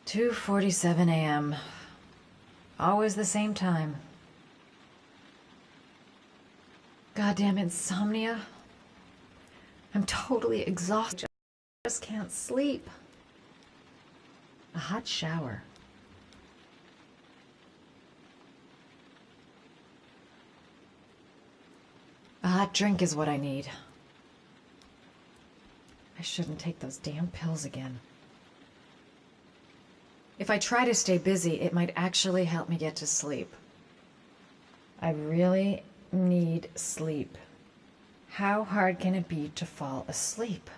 2:47 a.m. Always the same time. Goddamn insomnia. I'm totally exhausted. Just can't sleep. A hot shower. A hot drink is what I need. I shouldn't take those damn pills again. If I try to stay busy, it might actually help me get to sleep. I really need sleep. How hard can it be to fall asleep?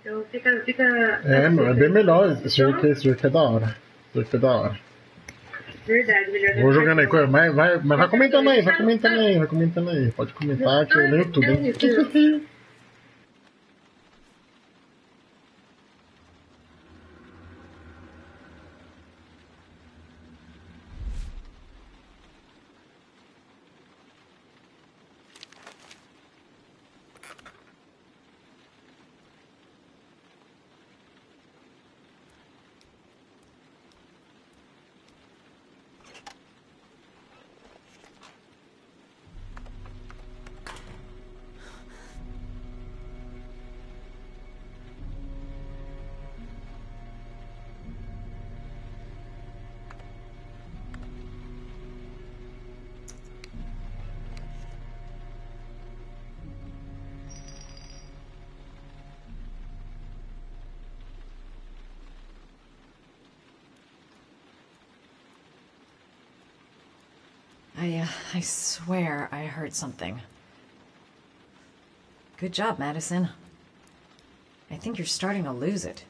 Então fica. É, meu, é bem melhor. Esse jogo que é da hora. Esse jogo que é da hora. Verdade, melhor. Vou jogando aí, mas vai comentando aí, vai comentando aí. Pode comentar que eu leio tudo, hein? I swear I heard something. Good job, Madison. I think you're starting to lose it.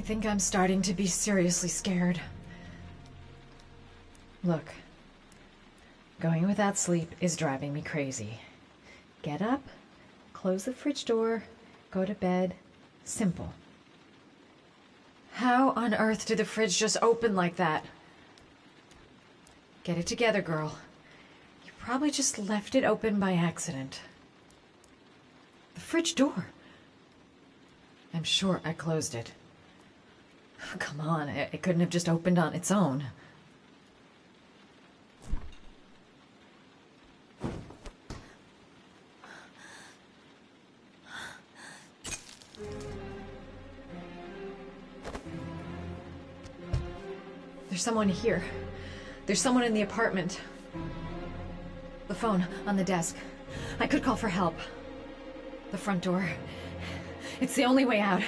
think I'm starting to be seriously scared. Look, going without sleep is driving me crazy. Get up, close the fridge door, go to bed. Simple. How on earth did the fridge just open like that? Get it together, girl. You probably just left it open by accident. The fridge door. I'm sure I closed it. Come on, it couldn't have just opened on its own. There's someone here. There's someone in the apartment. The phone on the desk. I could call for help. The front door. It's the only way out.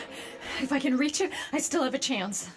If I can reach it, I still have a chance.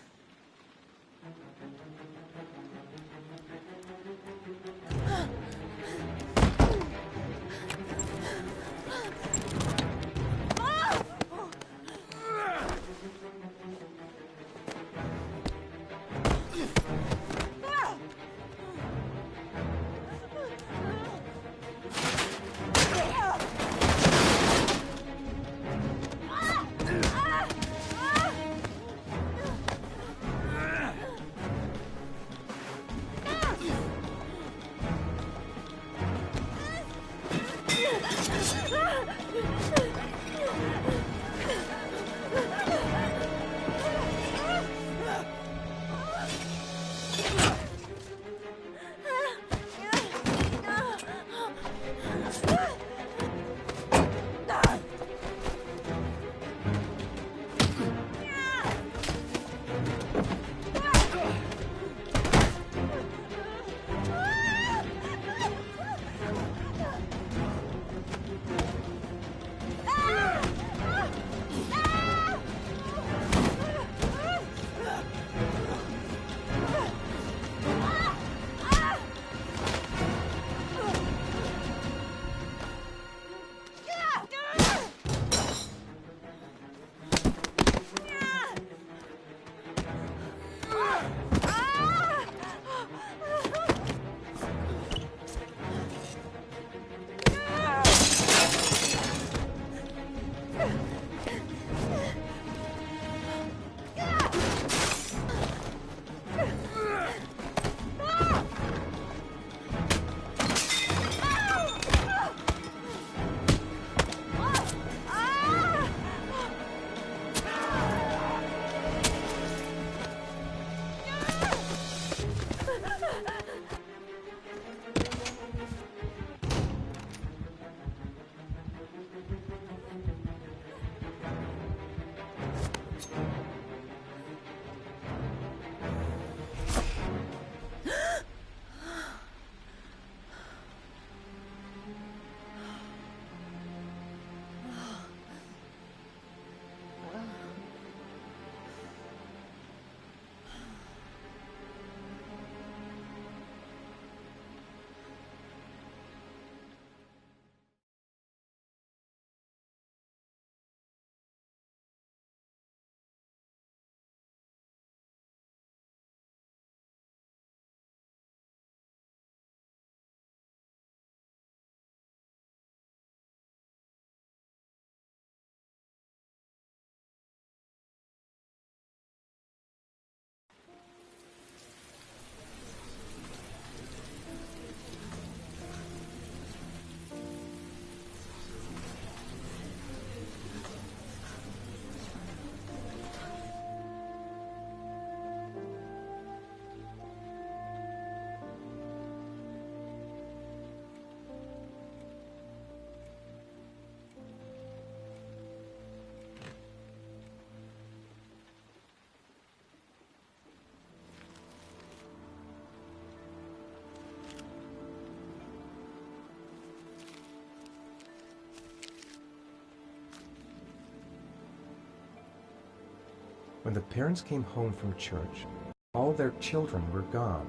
When the parents came home from church, all their children were gone.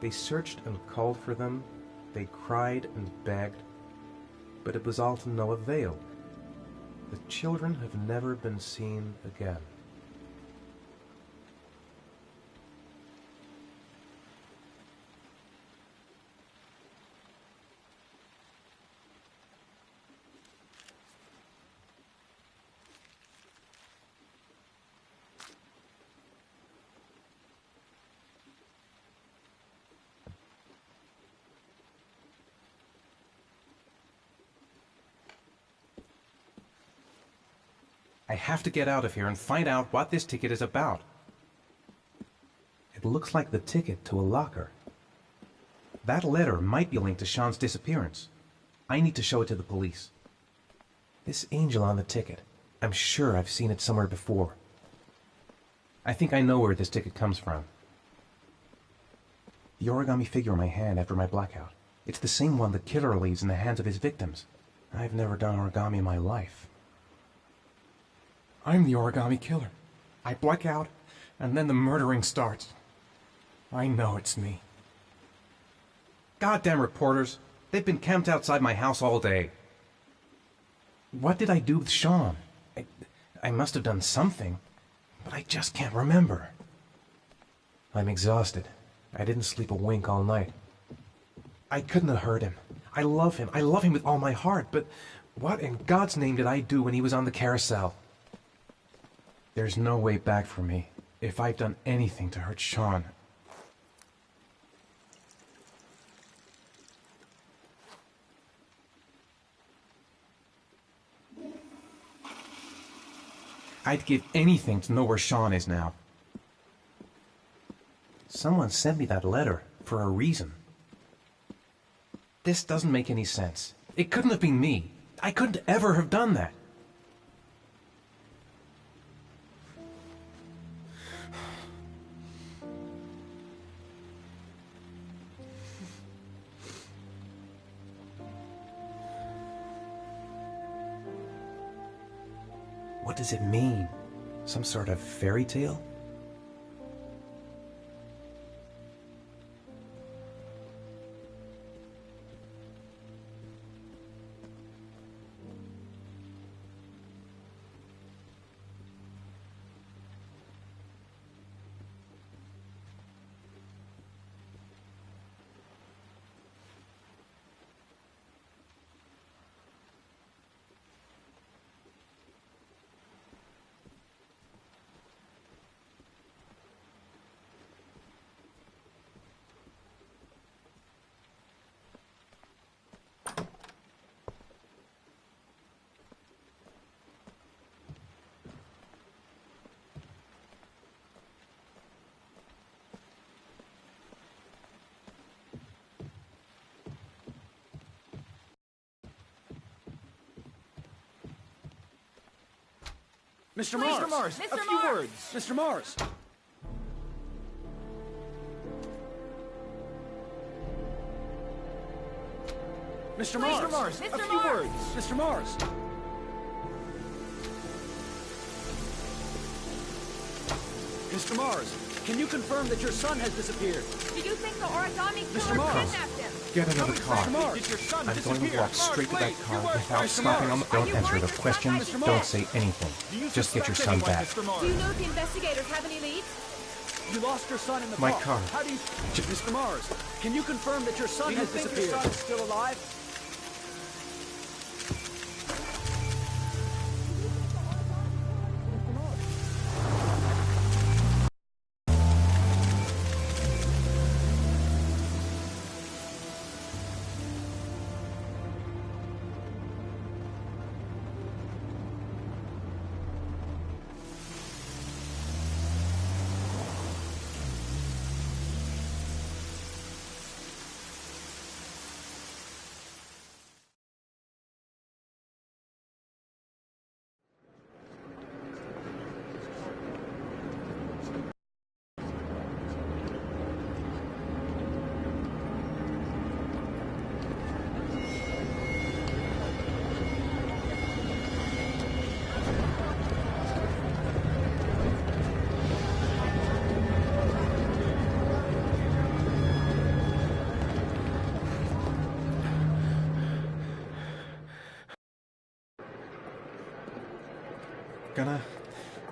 They searched and called for them, they cried and begged, but it was all to no avail. The children have never been seen again. I have to get out of here and find out what this ticket is about. It looks like the ticket to a locker. That letter might be linked to Sean's disappearance. I need to show it to the police. This angel on the ticket, I'm sure I've seen it somewhere before. I think I know where this ticket comes from. The origami figure in my hand after my blackout. It's the same one the killer leaves in the hands of his victims. I've never done origami in my life. I'm the origami killer. I black out, and then the murdering starts. I know it's me. Goddamn reporters. They've been camped outside my house all day. What did I do with Sean? I must have done something, but I just can't remember. I'm exhausted. I didn't sleep a wink all night. I couldn't have hurt him. I love him. I love him with all my heart, but what in God's name did I do when he was on the carousel? There's no way back for me if I've done anything to hurt Sean. I'd give anything to know where Sean is now. Someone sent me that letter for a reason. This doesn't make any sense. It couldn't have been me. I couldn't ever have done that. What does it mean? Some sort of fairy tale? Mr. Mars, Mr. a few Mars. words. Mr. Mars. Mr. Mars, Mr. a few Mars. words. Mr. Mars. Mr. Mars, can you confirm that your son has disappeared? Do you think the origami Mr. killer Mars. kidnapped him? Get another car. Mr. Mars, did your son I'm going to disappear? walk straight to that Wait, car you were- without Mr. stopping on the... Mars. Don't you answer worried the your son questions. might be Don't dead? say anything. Do you Just get your suspect son anyone, back. Mr. Mars? Do you know if the investigators have any leads? You lost your son in the My car. car. How do you... Mr. Mars, can you confirm that your son has disappeared? Your son is still alive?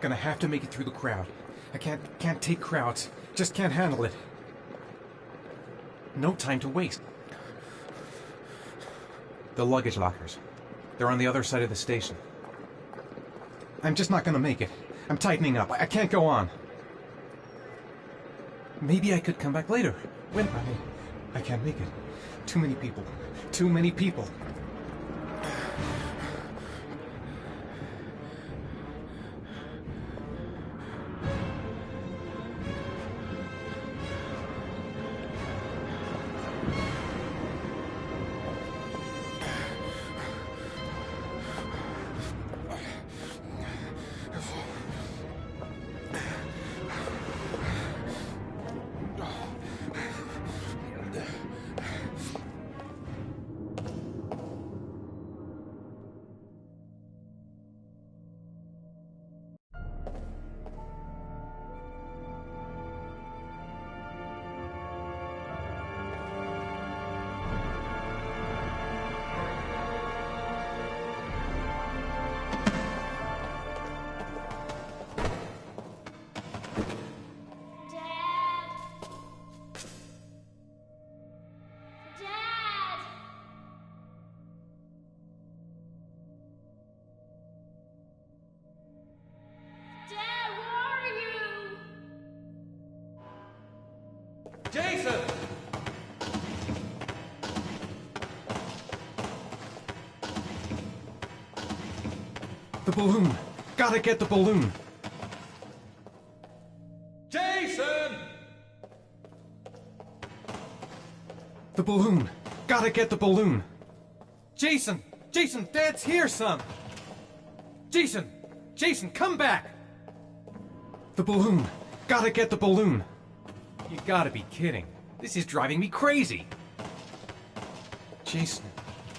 Gonna have to make it through the crowd. I can't take crowds. Just can't handle it. No time to waste. The luggage lockers. They're on the other side of the station. I'm just not gonna make it. I'm tightening up. I can't go on. Maybe I could come back later. When I can't make it. Too many people. Too many people. The balloon! Gotta get the balloon! Jason! The balloon! Gotta get the balloon! Jason! Jason, Dad's here, son! Jason! Jason, come back! The balloon! Gotta get the balloon! You gotta be kidding. This is driving me crazy. Jason.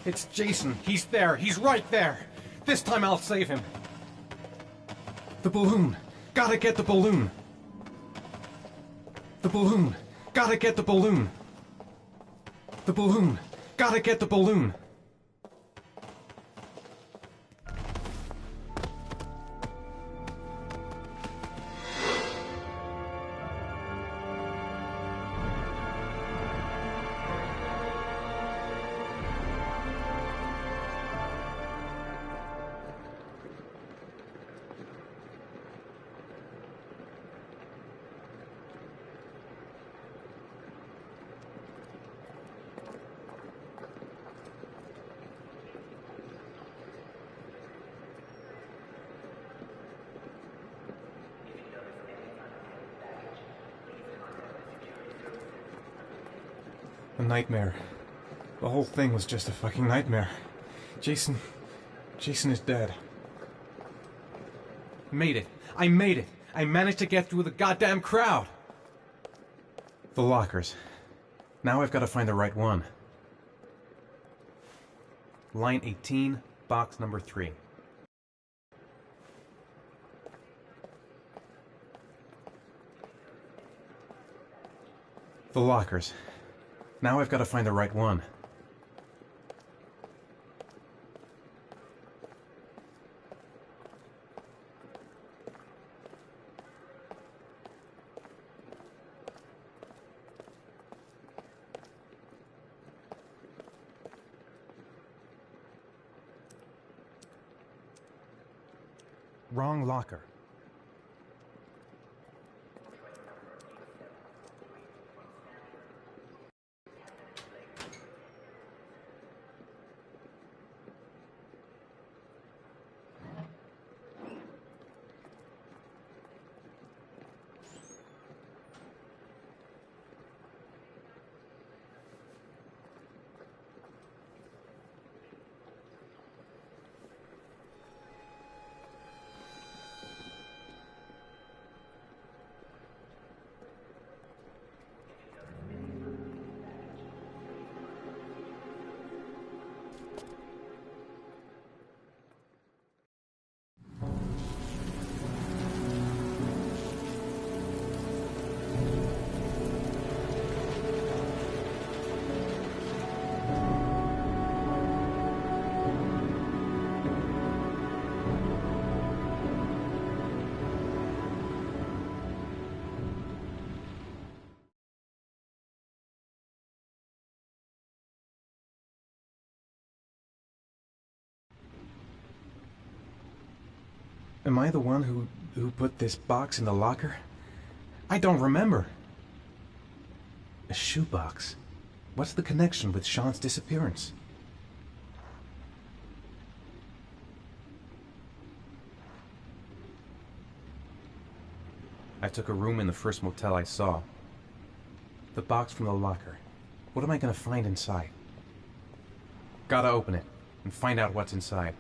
It's Jason. He's there. He's right there. This time I'll save him. The balloon! Gotta get the balloon! The balloon! Gotta get the balloon! The balloon! Gotta get the balloon! A nightmare. The whole thing was just a fucking nightmare. Jason is dead. Made it. I made it. I managed to get through the goddamn crowd. The lockers. Now I've got to find the right one. Line 18, box number 3. The lockers. Now I've got to find the right one. Wrong locker. Am I the one who put this box in the locker? I don't remember. A shoebox. What's the connection with Sean's disappearance? I took a room in the first motel I saw. The box from the locker. What am I gonna find inside? Gotta open it and find out what's inside.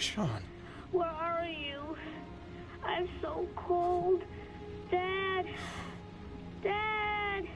Sean. Where are you? I'm so cold. Dad! Dad!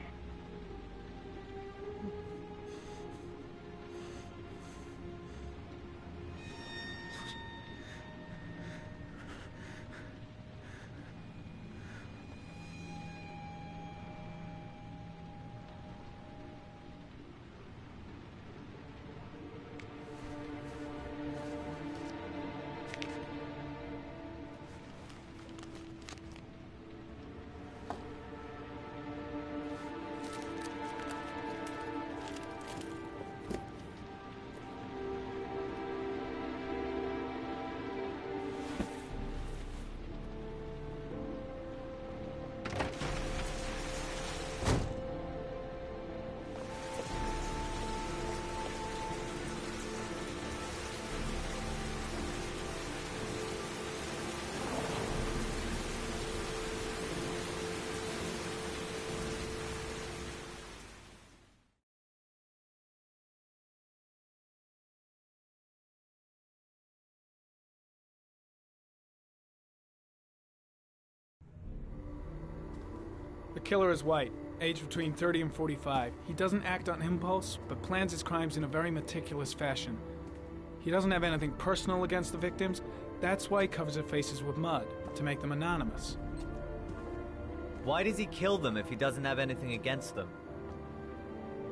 The killer is white, aged between 30 and 45. He doesn't act on impulse, but plans his crimes in a very meticulous fashion. He doesn't have anything personal against the victims. That's why he covers their faces with mud, to make them anonymous. Why does he kill them if he doesn't have anything against them?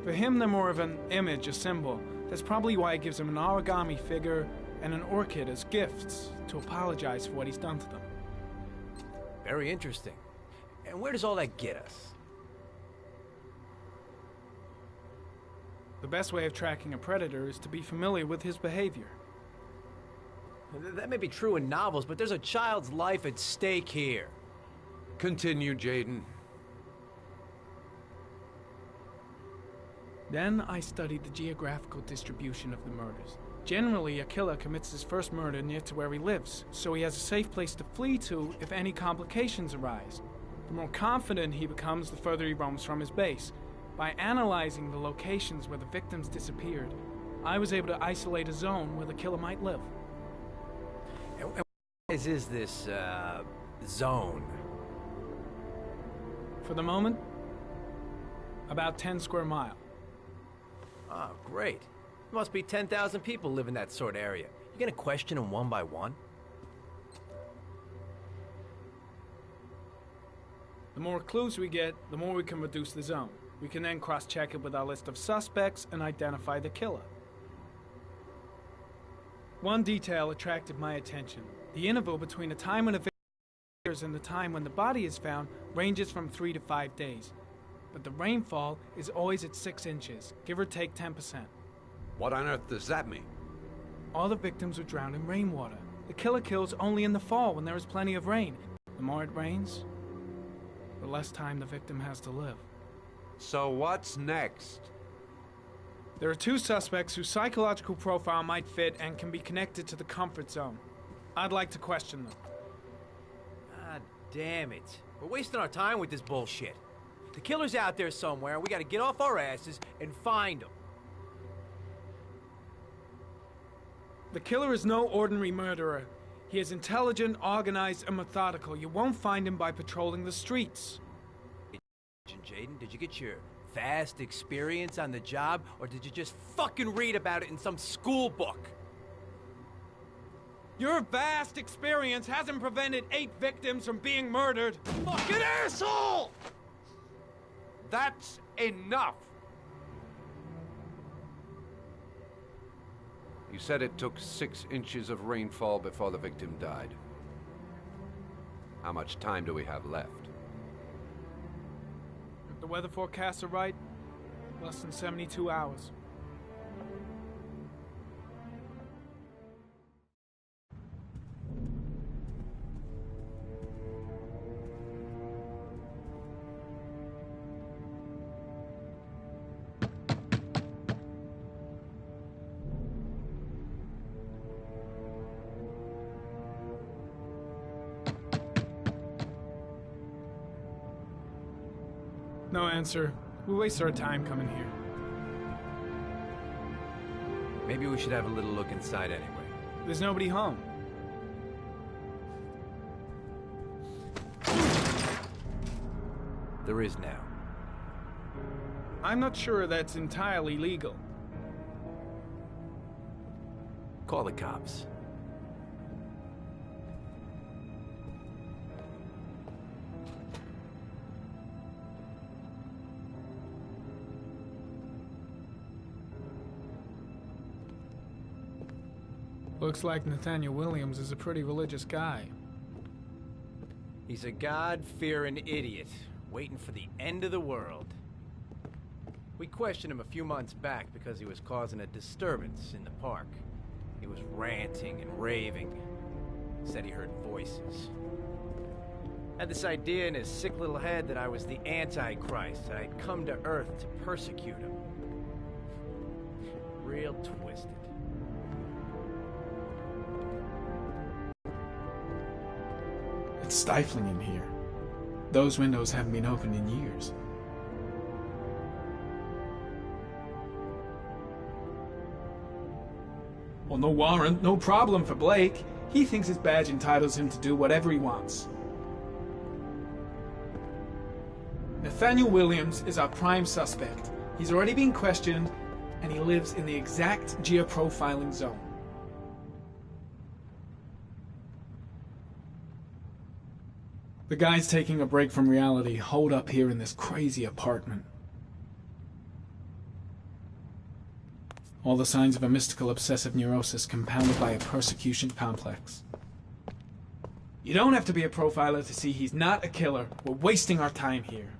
For him, they're more of an image, a symbol. That's probably why he gives them an origami figure and an orchid as gifts, to apologize for what he's done to them. Very interesting. And where does all that get us? The best way of tracking a predator is to be familiar with his behavior. That may be true in novels, but there's a child's life at stake here. Continue, Jayden. Then I studied the geographical distribution of the murders. Generally, a killer commits his first murder near to where he lives, so he has a safe place to flee to if any complications arise. The more confident he becomes, the further he roams from his base. By analyzing the locations where the victims disappeared, I was able to isolate a zone where the killer might live. And what is this, zone? For the moment, about 10 square miles. Oh, great. There must be 10,000 people live in that sort of area. You gonna question them one by one? The more clues we get, the more we can reduce the zone. We can then cross-check it with our list of suspects and identify the killer. One detail attracted my attention. The interval between the time when the victim appears and the time when the body is found ranges from 3 to 5 days. But the rainfall is always at 6 inches, give or take 10%. What on earth does that mean? All the victims were drowned in rainwater. The killer kills only in the fall when there is plenty of rain. The more it rains, the less time the victim has to live. So what's next? There are 2 suspects whose psychological profile might fit and can be connected to the comfort zone. I'd like to question them. God damn it. We're wasting our time with this bullshit. The killer's out there somewhere, and we gotta get off our asses and find him. The killer is no ordinary murderer. He is intelligent, organized, and methodical. You won't find him by patrolling the streets. Jayden, did you get your vast experience on the job, or did you just fucking read about it in some school book? Your vast experience hasn't prevented 8 victims from being murdered. Fucking asshole! That's enough! You said it took 6 inches of rainfall before the victim died. How much time do we have left? If the weather forecasts are right, less than 72 hours. No answer. We waste our time coming here. Maybe we should have a little look inside anyway. There's nobody home. There is now. I'm not sure that's entirely legal. Call the cops. Looks like Nathaniel Williams is a pretty religious guy. He's a God-fearing idiot, waiting for the end of the world. We questioned him a few months back because he was causing a disturbance in the park. He was ranting and raving. Said he heard voices. Had this idea in his sick little head that I was the Antichrist, and I'd come to Earth to persecute him. Real twisted. It's stifling in here. Those windows haven't been opened in years. Well, no warrant, no problem for Blake. He thinks his badge entitles him to do whatever he wants. Nathaniel Williams is our prime suspect. He's already been questioned, and he lives in the exact geoprofiling zone. The guy's taking a break from reality, holed up here in this crazy apartment. All the signs of a mystical obsessive neurosis compounded by a persecution complex. You don't have to be a profiler to see he's not a killer. We're wasting our time here.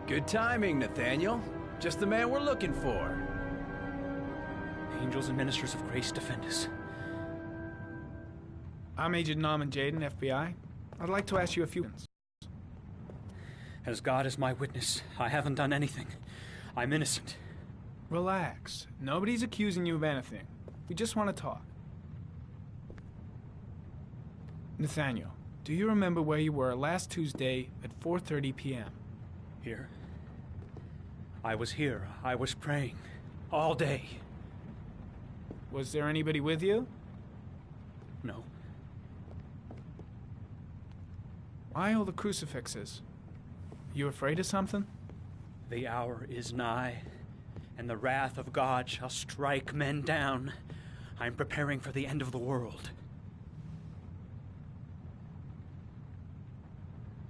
Good timing, Nathaniel. Just the man we're looking for. Angels and ministers of grace defend us. I'm Agent Norman Jayden, FBI. I'd like to ask you a few things. As God is my witness, I haven't done anything. I'm innocent. Relax. Nobody's accusing you of anything. We just want to talk. Nathaniel, do you remember where you were last Tuesday at 4:30 p.m.? Here? I was here. I was praying. All day. Was there anybody with you? No. Why all the crucifixes? You afraid of something? The hour is nigh, and the wrath of God shall strike men down. I'm preparing for the end of the world.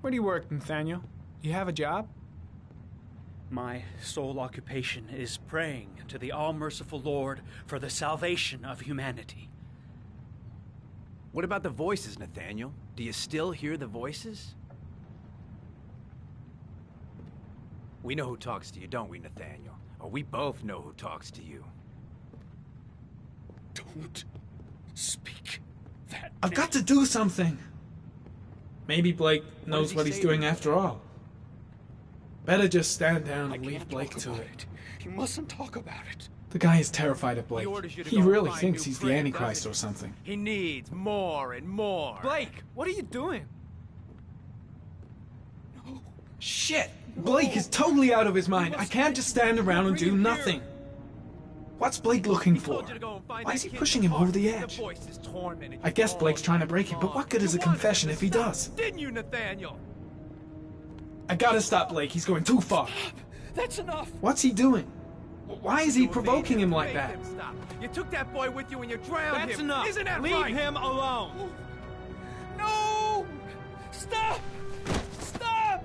Where do you work, Nathaniel? You have a job? My sole occupation is praying to the all-merciful Lord for the salvation of humanity. What about the voices, Nathaniel? Do you still hear the voices? We know who talks to you, don't we, Nathaniel? Or we both know who talks to you. Don't Don't speak that. I've got to do something. Maybe Blake knows what he's doing after all. Better just stand down and leave Blake to it. You mustn't talk about it. The guy is terrified of Blake. He really thinks he's the Antichrist or something. He needs more and more. Blake, what are you doing? Shit! Blake is totally out of his mind. I can't just stand around and do nothing. What's Blake looking for? Why is he pushing him over the edge? I guess Blake's trying to break him, but what good is a confession if he does? Didn't you, Nathaniel? I gotta stop Blake. He's going too far. That's enough. What's he doing? Why is he provoking him like that? You took that boy with you and you drowned him. That's enough. Isn't that Leave right? him alone. No! Stop! Stop!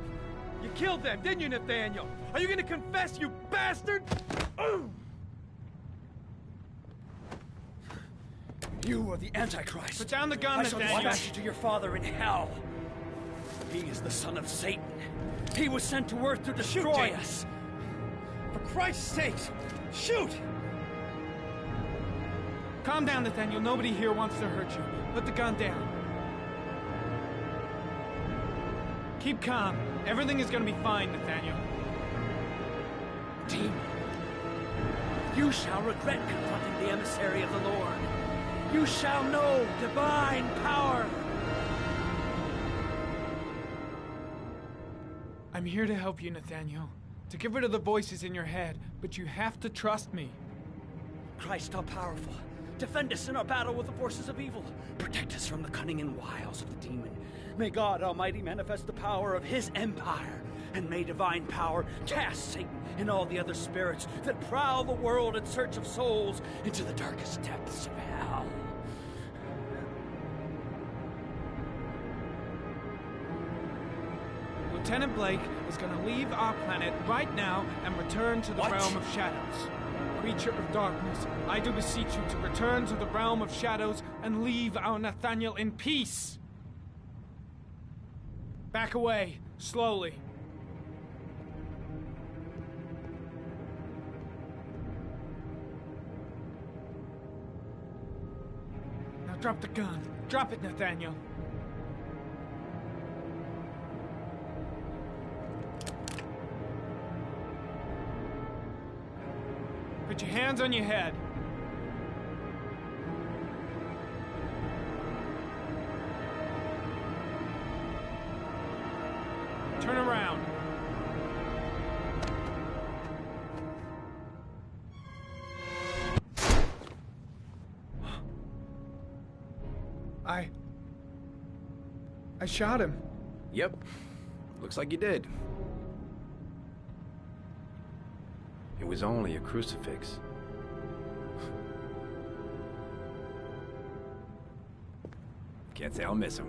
You killed them, didn't you, Nathaniel? Are you gonna confess, you bastard? You are the Antichrist. Put down the gun, I shall Nathaniel. dispatch you to your father in hell. He is the son of Satan. He was sent to Earth to destroy us. For Christ's sake, shoot! Calm down, Nathaniel. Nobody here wants to hurt you. Put the gun down. Keep calm. Everything is gonna be fine, Nathaniel. Demon, you shall regret confronting the emissary of the Lord. You shall know divine power. I'm here to help you, Nathaniel. To get rid of the voices in your head, but you have to trust me. Christ all-powerful, defend us in our battle with the forces of evil. Protect us from the cunning and wiles of the demon. May God Almighty manifest the power of His empire, and may divine power cast Satan and all the other spirits that prowl the world in search of souls into the darkest depths of hell. Lieutenant Blake is gonna leave our planet right now and return to the realm of shadows. Creature of darkness, I do beseech you to return to the realm of shadows and leave our Nathaniel in peace. Back away, slowly. Now drop the gun. Drop it, Nathaniel. Put your hands on your head. Turn around. I shot him. Yep. Looks like you did. It was only a crucifix. Can't say I'll miss him.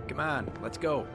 Come on, let's go.